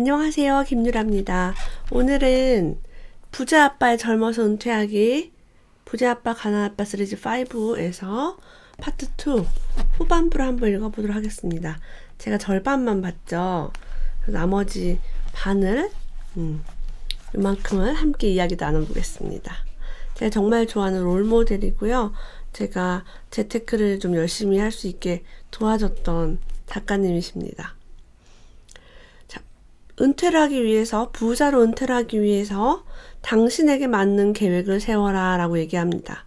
안녕하세요. 김유라입니다. 오늘은 부자 아빠의 젊어서 은퇴하기 부자 아빠 가난 아빠 시리즈 5에서 파트 2 후반부를 한번 읽어보도록 하겠습니다. 제가 절반만 봤죠. 나머지 반을 이만큼을 함께 이야기 나눠보겠습니다. 제가 정말 좋아하는 롤모델이고요. 제가 재테크를 좀 열심히 할 수 있게 도와줬던 작가님이십니다. 은퇴를 하기 위해서, 부자로 은퇴를 하기 위해서 당신에게 맞는 계획을 세워라 라고 얘기합니다.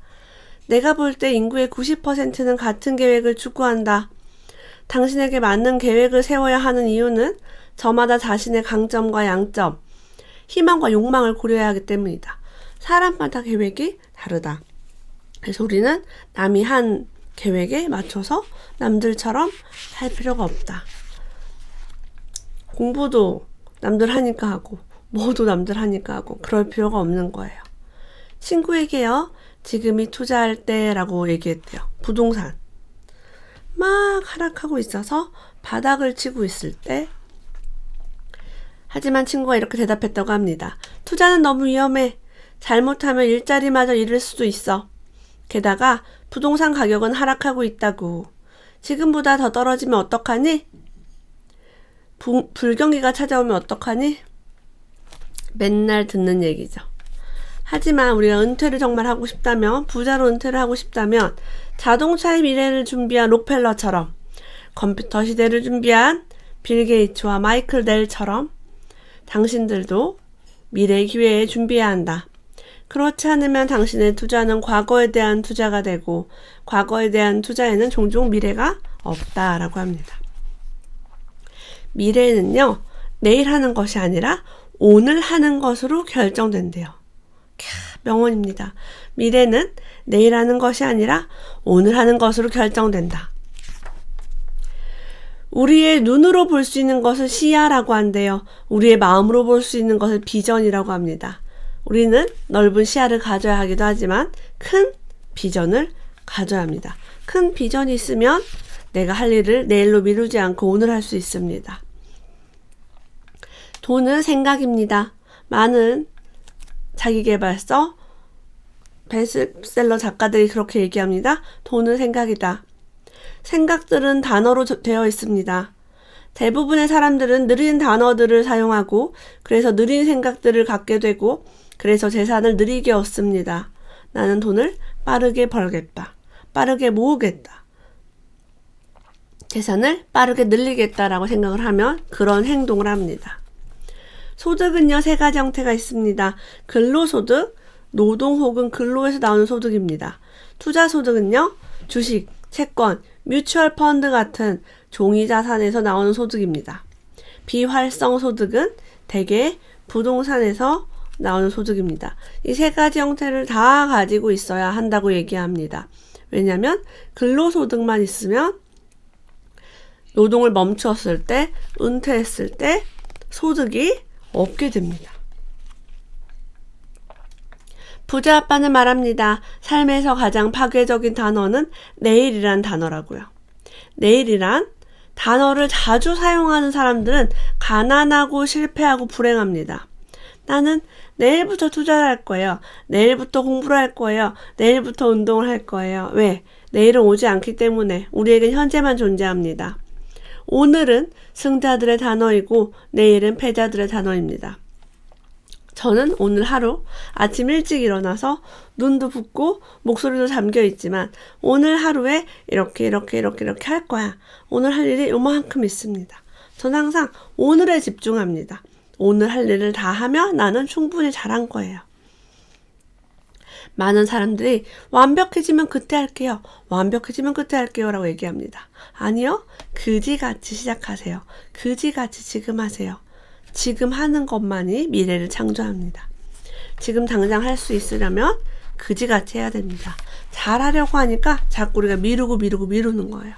내가 볼 때 인구의 90%는 같은 계획을 추구한다. 당신에게 맞는 계획을 세워야 하는 이유는 저마다 자신의 강점과 양점, 희망과 욕망을 고려해야 하기 때문이다. 사람마다 계획이 다르다. 그래서 우리는 남이 한 계획에 맞춰서 남들처럼 살 필요가 없다. 공부도 남들 하니까 하고 뭐도 남들 하니까 하고 그럴 필요가 없는 거예요. 친구에게요. 지금이 투자할 때라고 얘기했대요. 부동산 막 하락하고 있어서 바닥을 치고 있을 때 하지만 친구가 이렇게 대답했다고 합니다. 투자는 너무 위험해. 잘못하면 일자리마저 잃을 수도 있어. 게다가 부동산 가격은 하락하고 있다고. 지금보다 더 떨어지면 어떡하니? 불경기가 찾아오면 어떡하니? 맨날 듣는 얘기죠. 하지만 우리가 은퇴를 정말 하고 싶다면, 부자로 은퇴를 하고 싶다면 자동차의 미래를 준비한 록펠러처럼, 컴퓨터 시대를 준비한 빌 게이츠와 마이클 델처럼 당신들도 미래의 기회에 준비해야 한다. 그렇지 않으면 당신의 투자는 과거에 대한 투자가 되고 과거에 대한 투자에는 종종 미래가 없다라고 합니다. 미래는요, 내일 하는 것이 아니라 오늘 하는 것으로 결정된대요. 명언입니다. 미래는 내일 하는 것이 아니라 오늘 하는 것으로 결정된다. 우리의 눈으로 볼 수 있는 것을 시야라고 한대요. 우리의 마음으로 볼 수 있는 것을 비전이라고 합니다. 우리는 넓은 시야를 가져야 하기도 하지만 큰 비전을 가져야 합니다. 큰 비전이 있으면 내가 할 일을 내일로 미루지 않고 오늘 할 수 있습니다. 돈은 생각입니다. 많은 자기계발서, 베스트셀러 작가들이 그렇게 얘기합니다. 돈은 생각이다. 생각들은 단어로 되어 있습니다. 대부분의 사람들은 느린 단어들을 사용하고 그래서 느린 생각들을 갖게 되고 그래서 재산을 느리게 얻습니다. 나는 돈을 빠르게 벌겠다. 빠르게 모으겠다. 재산을 빠르게 늘리겠다라고 생각을 하면 그런 행동을 합니다. 소득은요, 세 가지 형태가 있습니다. 근로소득, 노동 혹은 근로에서 나오는 소득입니다. 투자소득은요, 주식, 채권, 뮤추얼 펀드 같은 종이자산에서 나오는 소득입니다. 비활성소득은 대개 부동산에서 나오는 소득입니다. 이 세 가지 형태를 다 가지고 있어야 한다고 얘기합니다. 왜냐하면 근로소득만 있으면 노동을 멈추었을 때, 은퇴했을 때 소득이 없게 됩니다. 부자 아빠는 말합니다. 삶에서 가장 파괴적인 단어는 내일이란 단어라고요. 내일이란 단어를 자주 사용하는 사람들은 가난하고 실패하고 불행합니다. 나는 내일부터 투자를 할 거예요. 내일부터 공부를 할 거예요. 내일부터 운동을 할 거예요. 왜? 내일은 오지 않기 때문에 우리에겐 현재만 존재합니다. 오늘은 승자들의 단어이고 내일은 패자들의 단어입니다. 저는 오늘 하루 아침 일찍 일어나서 눈도 붓고 목소리도 잠겨 있지만 오늘 하루에 이렇게 할 거야. 오늘 할 일이 요만큼 있습니다. 저는 항상 오늘에 집중합니다. 오늘 할 일을 다 하면 나는 충분히 잘한 거예요. 많은 사람들이 완벽해지면 그때 할게요. 완벽해지면 그때 할게요. 라고 얘기합니다. 아니요. 그지같이 시작하세요. 그지같이 지금 하세요. 지금 하는 것만이 미래를 창조합니다. 지금 당장 할 수 있으려면 그지같이 해야 됩니다. 잘하려고 하니까 자꾸 우리가 미루는 거예요.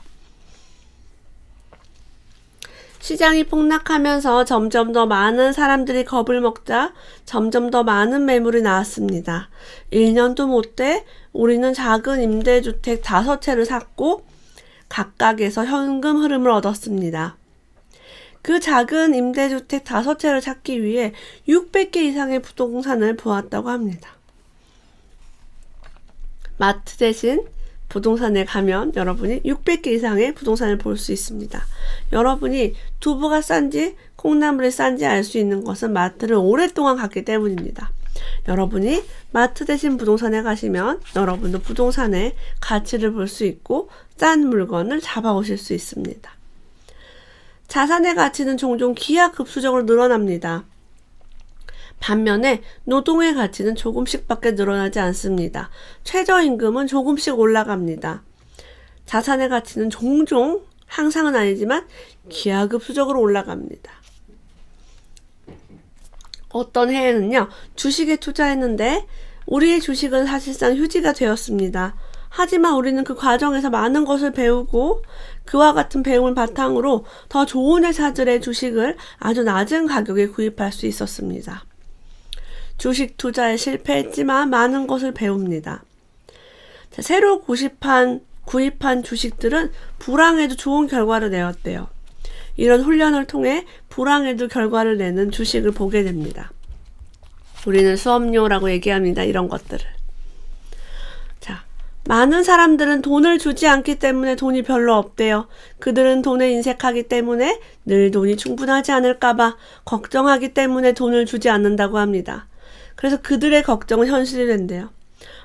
시장이 폭락하면서 점점 더 많은 사람들이 겁을 먹자 점점 더 많은 매물이 나왔습니다. 1년도 못 돼 우리는 작은 임대주택 5채를 샀고 각각에서 현금 흐름을 얻었습니다. 그 작은 임대주택 5채를 찾기 위해 600개 이상의 부동산을 보았다고 합니다. 마트 대신 부동산에 가면 여러분이 600개 이상의 부동산을 볼 수 있습니다. 여러분이 두부가 싼지 콩나물이 싼지 알 수 있는 것은 마트를 오랫동안 갔기 때문입니다. 여러분이 마트 대신 부동산에 가시면 여러분도 부동산의 가치를 볼 수 있고 싼 물건을 잡아오실 수 있습니다. 자산의 가치는 종종 기하급수적으로 늘어납니다. 반면에 노동의 가치는 조금씩밖에 늘어나지 않습니다. 최저임금은 조금씩 올라갑니다. 자산의 가치는 종종, 항상은 아니지만 기하급수적으로 올라갑니다. 어떤 해에는요, 주식에 투자했는데 우리의 주식은 사실상 휴지가 되었습니다. 하지만 우리는 그 과정에서 많은 것을 배우고 그와 같은 배움을 바탕으로 더 좋은 회사들의 주식을 아주 낮은 가격에 구입할 수 있었습니다. 주식 투자에 실패했지만 많은 것을 배웁니다. 자, 새로 구입한 주식들은 불황에도 좋은 결과를 내었대요. 이런 훈련을 통해 불황에도 결과를 내는 주식을 보게 됩니다. 우리는 수업료라고 얘기합니다. 이런 것들을. 자, 많은 사람들은 돈을 주지 않기 때문에 돈이 별로 없대요. 그들은 돈에 인색하기 때문에 늘 돈이 충분하지 않을까봐 걱정하기 때문에 돈을 주지 않는다고 합니다. 그래서 그들의 걱정은 현실이 된대요.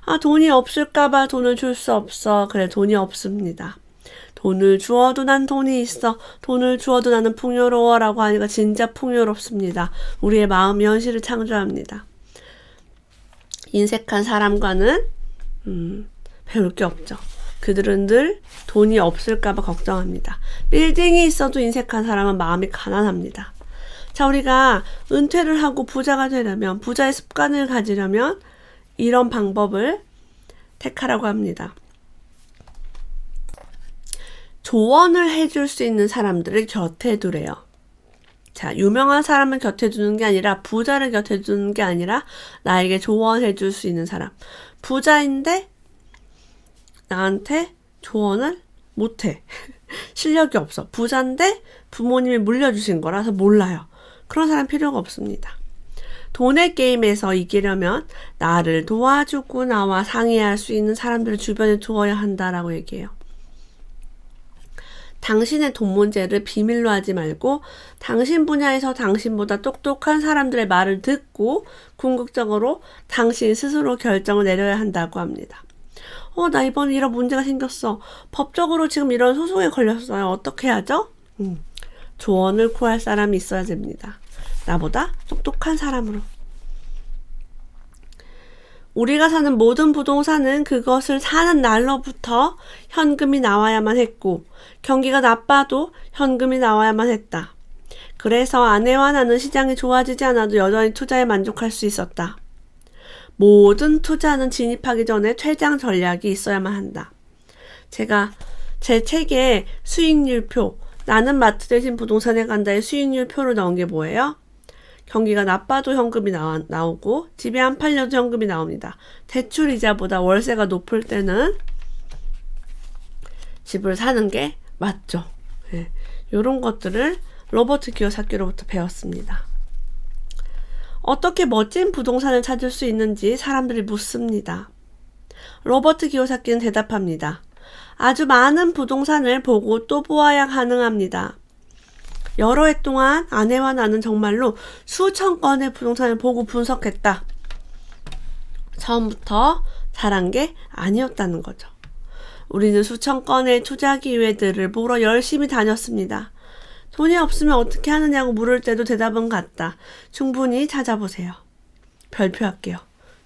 아, 돈이 없을까봐 돈을 줄 수 없어. 그래, 돈이 없습니다. 돈을 주어도 난 돈이 있어. 돈을 주어도 나는 풍요로워. 라고 하니까 진짜 풍요롭습니다. 우리의 마음이 현실을 창조합니다. 인색한 사람과는 배울 게 없죠. 그들은 늘 돈이 없을까봐 걱정합니다. 빌딩이 있어도 인색한 사람은 마음이 가난합니다. 자, 우리가 은퇴를 하고 부자가 되려면, 부자의 습관을 가지려면 이런 방법을 택하라고 합니다. 조언을 해줄 수 있는 사람들을 곁에 두래요. 자, 유명한 사람을 곁에 두는 게 아니라, 부자를 곁에 두는 게 아니라 나에게 조언해 줄 수 있는 사람. 부자인데 나한테 조언을 못해. 실력이 없어. 부자인데 부모님이 물려주신 거라서 몰라요. 그런 사람 필요가 없습니다. 돈의 게임에서 이기려면 나를 도와주고 나와 상의할 수 있는 사람들을 주변에 두어야 한다라고 얘기해요. 당신의 돈 문제를 비밀로 하지 말고 당신 분야에서 당신보다 똑똑한 사람들의 말을 듣고 궁극적으로 당신 스스로 결정을 내려야 한다고 합니다. 나 이번에 이런 문제가 생겼어. 법적으로 지금 이런 소송에 걸렸어요. 어떻게 하죠? 조언을 구할 사람이 있어야 됩니다. 나보다 똑똑한 사람으로. 우리가 사는 모든 부동산은 그것을 사는 날로부터 현금이 나와야만 했고, 경기가 나빠도 현금이 나와야만 했다. 그래서 아내와 나는 시장이 좋아지지 않아도 여전히 투자에 만족할 수 있었다. 모든 투자는 진입하기 전에 퇴장 전략이 있어야만 한다. 제가 제 책에 수익률표, 나는 마트 대신 부동산에 간다의 수익률 표를 넣은 게 뭐예요? 경기가 나빠도 현금이 나오고 집이 안 팔려도 현금이 나옵니다. 대출이자보다 월세가 높을 때는 집을 사는 게 맞죠. 네. 이런 것들을 로버트 기요사키로부터 배웠습니다. 어떻게 멋진 부동산을 찾을 수 있는지 사람들이 묻습니다. 로버트 기요사키는 대답합니다. 아주 많은 부동산을 보고 또 보아야 가능합니다. 여러 해 동안 아내와 나는 정말로 수천 건의 부동산을 보고 분석했다. 처음부터 잘한 게 아니었다는 거죠. 우리는 수천 건의 투자 기회들을 보러 열심히 다녔습니다. 돈이 없으면 어떻게 하느냐고 물을 때도 대답은 같다. 충분히 찾아보세요. 별표할게요.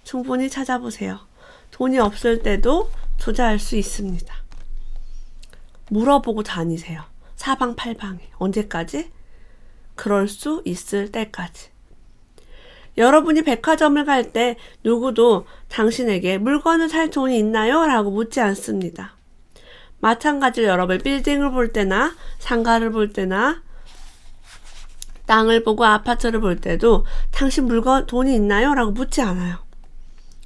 충분히 찾아보세요. 돈이 없을 때도 투자할 수 있습니다. 물어보고 다니세요. 사방팔방에. 언제까지? 그럴 수 있을 때까지. 여러분이 백화점을 갈 때 누구도 당신에게 물건을 살 돈이 있나요? 라고 묻지 않습니다. 마찬가지로 여러분 빌딩을 볼 때나 상가를 볼 때나 땅을 보고 아파트를 볼 때도 당신 물건 돈이 있나요? 라고 묻지 않아요.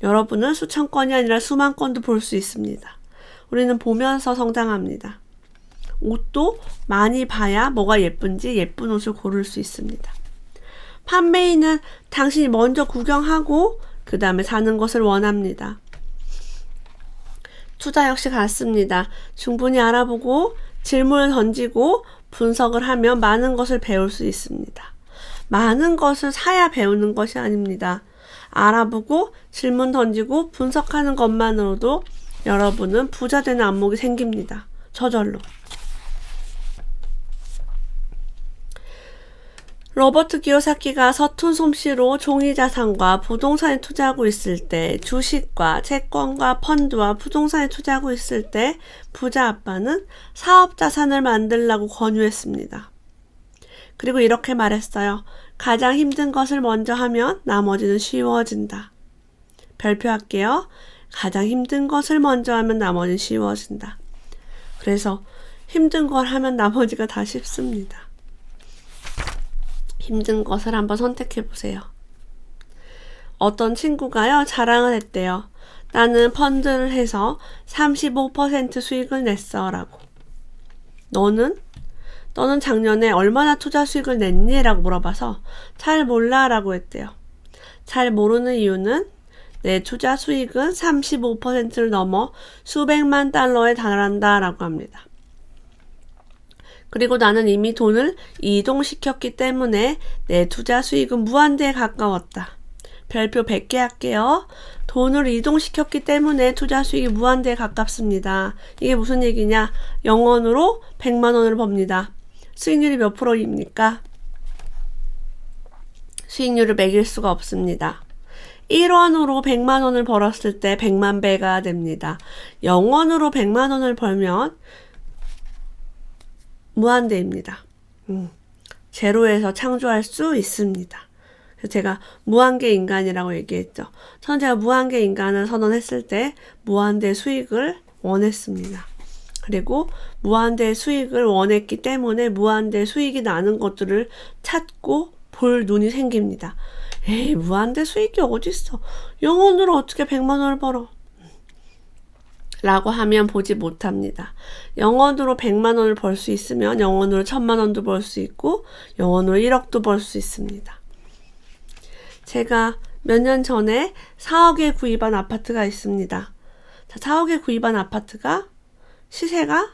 여러분은 수천 건이 아니라 수만 건도 볼 수 있습니다. 우리는 보면서 성장합니다. 옷도 많이 봐야 뭐가 예쁜지 예쁜 옷을 고를 수 있습니다. 판매인은 당신이 먼저 구경하고 그 다음에 사는 것을 원합니다. 투자 역시 같습니다. 충분히 알아보고 질문을 던지고 분석을 하면 많은 것을 배울 수 있습니다. 많은 것을 사야 배우는 것이 아닙니다. 알아보고 질문 던지고 분석하는 것만으로도 여러분은 부자 되는 안목이 생깁니다. 저절로. 로버트 기요사키가 서툰 솜씨로 종이자산과 부동산에 투자하고 있을 때, 주식과 채권과 펀드와 부동산에 투자하고 있을 때 부자 아빠는 사업자산을 만들라고 권유했습니다. 그리고 이렇게 말했어요. 가장 힘든 것을 먼저 하면 나머지는 쉬워진다. 별표할게요. 가장 힘든 것을 먼저 하면 나머지는 쉬워진다. 그래서 힘든 걸 하면 나머지가 다 쉽습니다. 힘든 것을 한번 선택해 보세요. 어떤 친구가요, 자랑을 했대요. 나는 펀드를 해서 35% 수익을 냈어 라고. 너는 작년에 얼마나 투자 수익을 냈니? 라고 물어봐서 잘 몰라 라고 했대요. 잘 모르는 이유는 내 투자 수익은 35%를 넘어 수백만 달러에 달한다 라고 합니다. 그리고 나는 이미 돈을 이동시켰기 때문에 내 투자 수익은 무한대에 가까웠다. 별표 100개 할게요. 돈을 이동시켰기 때문에 투자 수익이 무한대에 가깝습니다. 이게 무슨 얘기냐? 영원으로 100만 원을 법니다. 수익률이 몇 프로입니까? 수익률을 매길 수가 없습니다. 1원으로 100만 원을 벌었을 때 100만 배가 됩니다. 0원으로 100만 원을 벌면 무한대입니다. 제로에서 창조할 수 있습니다. 그래서 제가 무한계 인간이라고 얘기했죠. 저는 제가 무한계 인간을 선언했을 때 무한대 수익을 원했습니다. 그리고 무한대 수익을 원했기 때문에 무한대 수익이 나는 것들을 찾고 볼 눈이 생깁니다. 에이, 무한대 수익이 어딨어. 영원으로 어떻게 100만 원을 벌어? 라고 하면 보지 못합니다. 영원으로 100만 원을 벌 수 있으면 영원으로 1000만 원도 벌 수 있고 영원으로 1억도 벌 수 있습니다. 제가 몇 년 전에 4억에 구입한 아파트가 있습니다. 자, 4억에 구입한 아파트가 시세가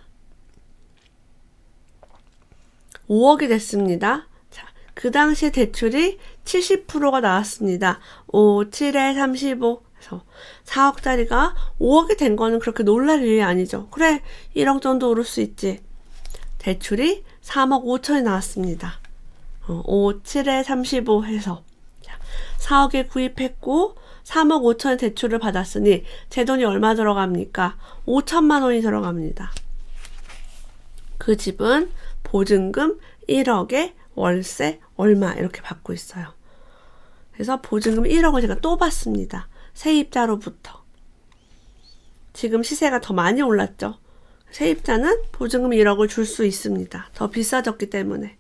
5억이 됐습니다. 자, 그 당시에 대출이 70%가 나왔습니다. 5, 7에 35. 그래서 4억짜리가 5억이 된 거는 그렇게 놀랄 일이 아니죠. 그래, 1억 정도 오를 수 있지. 대출이 3억 5천이 나왔습니다. 5, 7에 35 해서 4억에 구입했고 3억 5천의 대출을 받았으니 제 돈이 얼마 들어갑니까? 5천만 원이 들어갑니다. 그 집은 보증금 1억에 월세 얼마 이렇게 받고 있어요. 그래서 보증금 1억을 제가 또 받습니다. 세입자로부터. 지금 시세가 더 많이 올랐죠. 세입자는 보증금 1억을 줄 수 있습니다. 더 비싸졌기 때문에.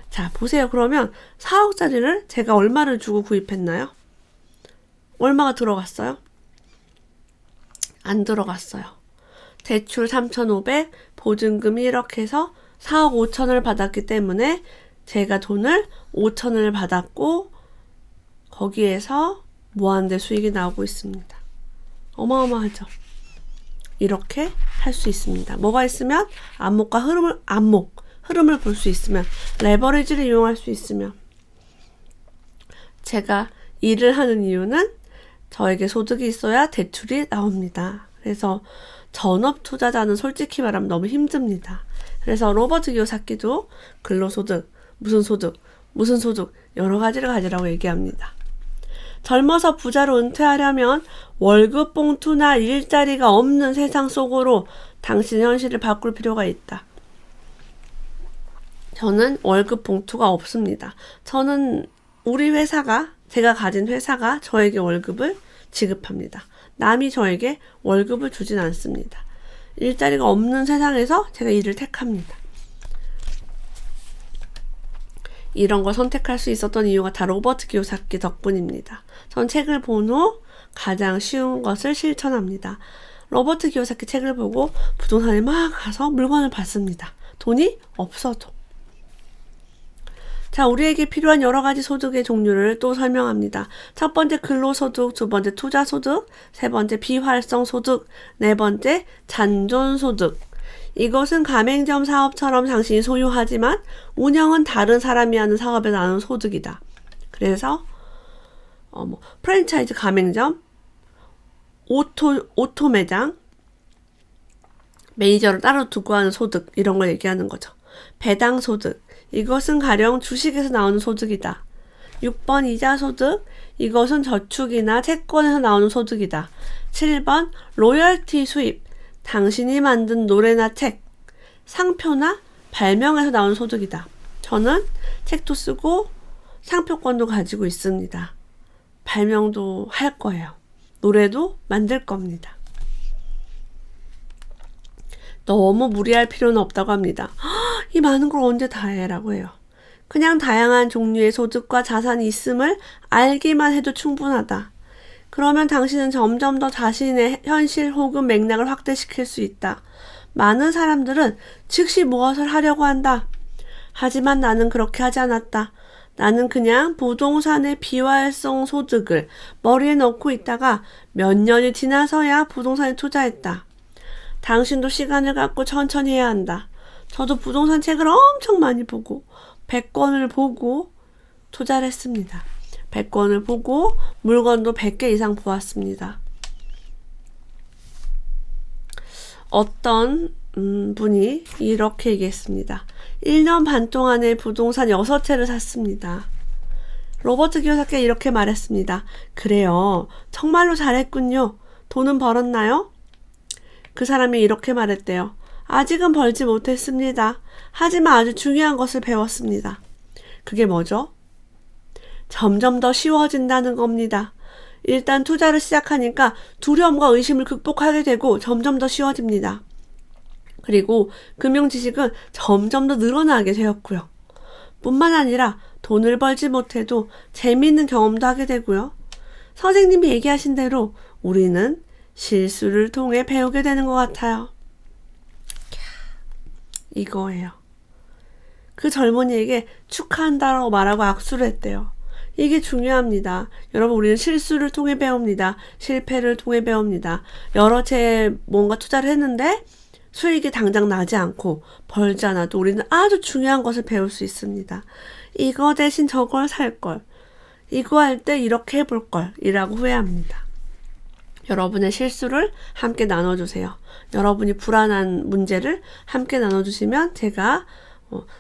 자, 보세요. 그러면 4억짜리를 제가 얼마를 주고 구입했나요? 얼마가 들어갔어요? 안 들어갔어요. 대출 3,500, 보증금 1억 해서 4억 5천을 받았기 때문에 제가 돈을 5천을 받았고 거기에서 무한대 수익이 나오고 있습니다. 어마어마하죠. 이렇게 할 수 있습니다. 뭐가 있으면 안목과 흐름을 볼 수 있으면, 레버리지를 이용할 수 있으면. 제가 일을 하는 이유는 저에게 소득이 있어야 대출이 나옵니다. 그래서 전업 투자자는 솔직히 말하면 너무 힘듭니다. 그래서 로버트 기요사키도 근로소득, 무슨 소득 여러 가지를 가지라고 얘기합니다. 젊어서 부자로 은퇴하려면 월급 봉투나 일자리가 없는 세상 속으로 당신의 현실을 바꿀 필요가 있다. 저는 월급 봉투가 없습니다. 저는 제가 가진 회사가 저에게 월급을 지급합니다. 남이 저에게 월급을 주진 않습니다. 일자리가 없는 세상에서 제가 일을 택합니다. 이런 걸 선택할 수 있었던 이유가 다 로버트 기요사키 덕분입니다. 전 책을 본 후 가장 쉬운 것을 실천합니다. 로버트 기요사키 책을 보고 부동산에 막 가서 물건을 받습니다. 돈이 없어도. 자, 우리에게 필요한 여러 가지 소득의 종류를 또 설명합니다. 첫 번째 근로소득, 두 번째 투자소득, 세 번째 비활성소득, 네 번째 잔존소득. 이것은 가맹점 사업처럼 당신이 소유하지만 운영은 다른 사람이 하는 사업에 나오는 소득이다. 그래서 프랜차이즈 가맹점, 오토 매장, 매니저를 따로 두고 하는 소득, 이런 걸 얘기하는 거죠. 배당 소득, 이것은 가령 주식에서 나오는 소득이다. 6번 이자 소득, 이것은 저축이나 채권에서 나오는 소득이다. 7번 로열티 수입, 당신이 만든 노래나 책, 상표나 발명에서 나오는 소득이다. 저는 책도 쓰고 상표권도 가지고 있습니다. 발명도 할 거예요. 노래도 만들 겁니다. 너무 무리할 필요는 없다고 합니다. 이 많은 걸 언제 다 해? 라고 해요. 그냥 다양한 종류의 소득과 자산이 있음을 알기만 해도 충분하다. 그러면 당신은 점점 더 자신의 현실 혹은 맥락을 확대시킬 수 있다. 많은 사람들은 즉시 무엇을 하려고 한다. 하지만 나는 그렇게 하지 않았다. 나는 그냥 부동산의 비활성 소득을 머리에 넣고 있다가 몇 년이 지나서야 부동산에 투자했다. 당신도 시간을 갖고 천천히 해야 한다. 저도 부동산 책을 엄청 많이 보고 100권을 보고 투자를 했습니다. 100권을 보고 물건도 100개 이상 보았습니다. 어떤 분이 이렇게 얘기했습니다. 1년 반 동안에 부동산 6채를 샀습니다. 로버트 기요사키가 이렇게 말했습니다. 그래요. 정말로 잘했군요. 돈은 벌었나요? 그 사람이 이렇게 말했대요. 아직은 벌지 못했습니다. 하지만 아주 중요한 것을 배웠습니다. 그게 뭐죠? 점점 더 쉬워진다는 겁니다. 일단 투자를 시작하니까 두려움과 의심을 극복하게 되고 점점 더 쉬워집니다. 그리고 금융 지식은 점점 더 늘어나게 되었고요. 뿐만 아니라 돈을 벌지 못해도 재미있는 경험도 하게 되고요. 선생님이 얘기하신 대로 우리는 실수를 통해 배우게 되는 것 같아요. 이거예요. 그 젊은이에게 축하한다라고 말하고 악수를 했대요. 이게 중요합니다. 여러분, 우리는 실수를 통해 배웁니다. 실패를 통해 배웁니다. 여러 채 뭔가 투자를 했는데 수익이 당장 나지 않고 벌지 않아도 우리는 아주 중요한 것을 배울 수 있습니다. 이거 대신 저걸 살 걸. 이거 할 때 이렇게 해볼 걸. 이라고 후회합니다. 여러분의 실수를 함께 나눠주세요. 여러분이 불안한 문제를 함께 나눠주시면 제가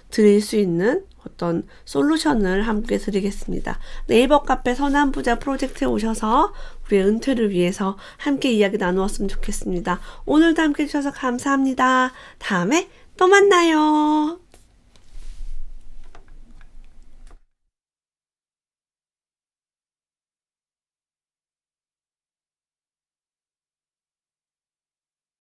드릴 수 있는 어떤 솔루션을 함께 드리겠습니다. 네이버 카페 선한부자 프로젝트에 오셔서 우리의 은퇴를 위해서 함께 이야기 나누었으면 좋겠습니다. 오늘도 함께 해주셔서 감사합니다. 다음에 또 만나요.